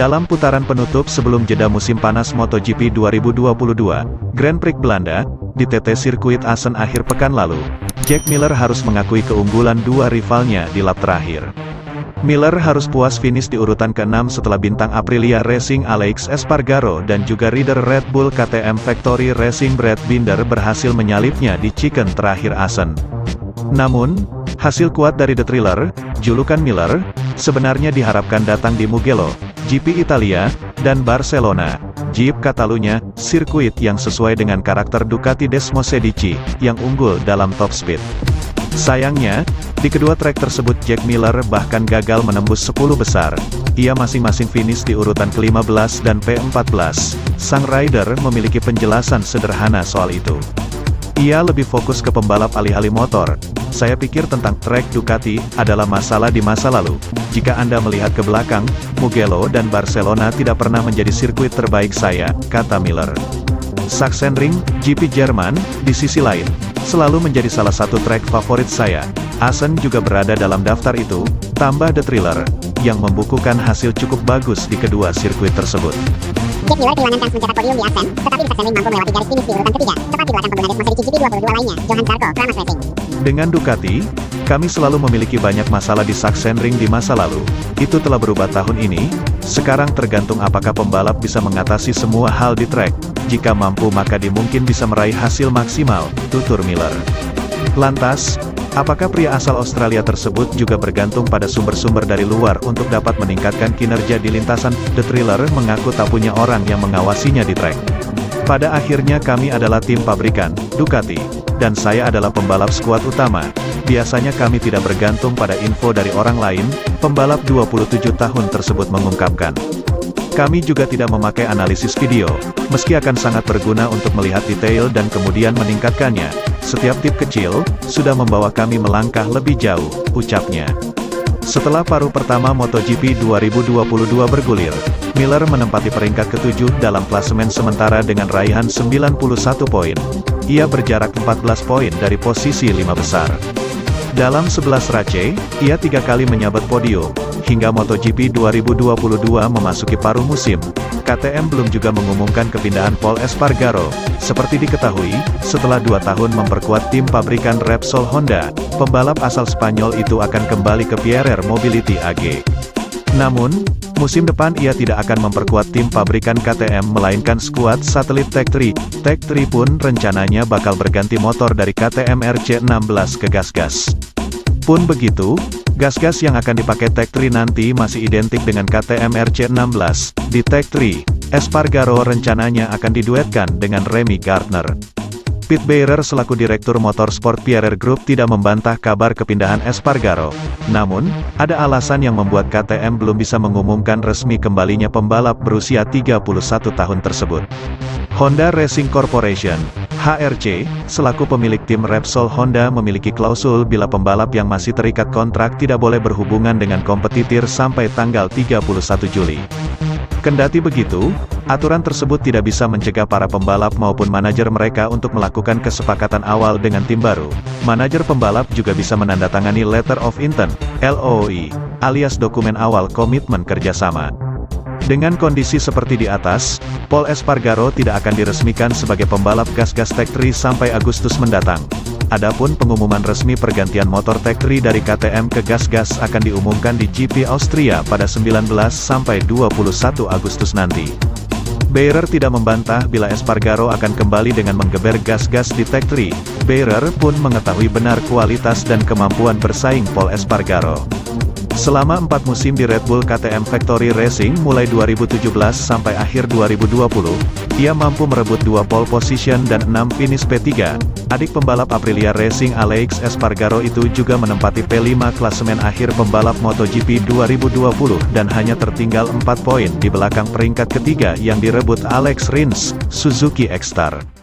Dalam putaran penutup sebelum jeda musim panas MotoGP 2022, Grand Prix Belanda, di TT Sirkuit Assen akhir pekan lalu, Jack Miller harus mengakui keunggulan dua rivalnya di lap terakhir. Miller harus puas finish di urutan ke-6 setelah bintang Aprilia Racing Alex Espargaro dan juga rider Red Bull KTM Factory Racing Brad Binder berhasil menyalipnya di chicken terakhir Assen. Namun, hasil kuat dari The Thriller, julukan Miller, sebenarnya diharapkan datang di Mugello, GP Italia, dan Barcelona, Jeep Catalunya, sirkuit yang sesuai dengan karakter Ducati Desmosedici, yang unggul dalam top speed. Sayangnya, di kedua trek tersebut Jack Miller bahkan gagal menembus 10 besar. Ia masing-masing finish di urutan ke-15 dan P14. Sang rider memiliki penjelasan sederhana soal itu. Ia lebih fokus ke pembalap alih-alih motor. Saya pikir tentang trek Ducati adalah masalah di masa lalu. Jika Anda melihat ke belakang, Mugello dan Barcelona tidak pernah menjadi sirkuit terbaik saya, kata Miller. Sachsenring, GP Jerman, di sisi lain, selalu menjadi salah satu trek favorit saya. Assen juga berada dalam daftar itu, tambah The Thriller, yang membukukan hasil cukup bagus di kedua sirkuit tersebut. Jack Miller kehilangan kans mencetak podium di Assen, tetapi di Sachsenring mampu melewati garis finish di urutan ketiga, tepat di belakang pengguna Desmosedici GP22 lainnya, Johan Zarco, Pramac Racing. Dengan Ducati, kami selalu memiliki banyak masalah di Sachsenring di masa lalu. Itu telah berubah tahun ini. Sekarang tergantung apakah pembalap bisa mengatasi semua hal di trek. Jika mampu maka dia mungkin bisa meraih hasil maksimal, tutur Miller. Lantas, apakah pria asal Australia tersebut juga bergantung pada sumber-sumber dari luar untuk dapat meningkatkan kinerja di lintasan? The Thriller mengaku tak punya orang yang mengawasinya di trek. Pada akhirnya kami adalah tim pabrikan, Ducati, dan saya adalah pembalap skuad utama. Biasanya kami tidak bergantung pada info dari orang lain, pembalap 27 tahun tersebut mengungkapkan. Kami juga tidak memakai analisis video, meski akan sangat berguna untuk melihat detail dan kemudian meningkatkannya. Setiap tip kecil, sudah membawa kami melangkah lebih jauh, ucapnya. Setelah paruh pertama MotoGP 2022 bergulir, Miller menempati peringkat ke-7 dalam klasemen sementara dengan raihan 91 poin. Ia berjarak 14 poin dari posisi 5 besar. Dalam 11 race, ia 3 kali menyabet podium. Hingga MotoGP 2022 memasuki paruh musim, KTM belum juga mengumumkan kepindahan Pol Espargaro. Seperti diketahui, setelah 2 tahun memperkuat tim pabrikan Repsol Honda, pembalap asal Spanyol itu akan kembali ke Pierer Mobility AG. Namun, musim depan ia tidak akan memperkuat tim pabrikan KTM melainkan skuad satelit Tech3. Tech3 pun rencananya bakal berganti motor dari KTM RC16 ke gas-gas. Pun begitu, gas-gas yang akan dipakai Tech3 nanti masih identik dengan KTM RC16. Di Tech3, Espargaro rencananya akan diduetkan dengan Remy Gardner. Pete Beirer selaku Direktur Motorsport Pierer Group tidak membantah kabar kepindahan Espargaro. Namun, ada alasan yang membuat KTM belum bisa mengumumkan resmi kembalinya pembalap berusia 31 tahun tersebut. Honda Racing Corporation, HRC, selaku pemilik tim Repsol Honda memiliki klausul bila pembalap yang masih terikat kontrak tidak boleh berhubungan dengan kompetitor sampai tanggal 31 Juli. Kendati begitu, aturan tersebut tidak bisa mencegah para pembalap maupun manajer mereka untuk melakukan kesepakatan awal dengan tim baru. Manajer pembalap juga bisa menandatangani Letter of Intent, LOI, alias dokumen awal komitmen kerjasama. Dengan kondisi seperti di atas, Pol Espargaro tidak akan diresmikan sebagai pembalap gas-gas Tech3 sampai Agustus mendatang. Adapun pengumuman resmi pergantian motor Tech3 dari KTM ke gas-gas akan diumumkan di GP Austria pada 19 sampai 21 Agustus nanti. Beirer tidak membantah bila Espargaro akan kembali dengan menggeber gas-gas di Tech3. Beirer pun mengetahui benar kualitas dan kemampuan bersaing Pol Espargaro. Selama 4 musim di Red Bull KTM Factory Racing mulai 2017 sampai akhir 2020, ia mampu merebut 2 pole position dan 6 finish P3. Adik pembalap Aprilia Racing Alex Espargaro itu juga menempati P5 klasemen akhir pembalap MotoGP 2020 dan hanya tertinggal 4 poin di belakang peringkat ketiga yang direbut Alex Rins, Suzuki X-Star.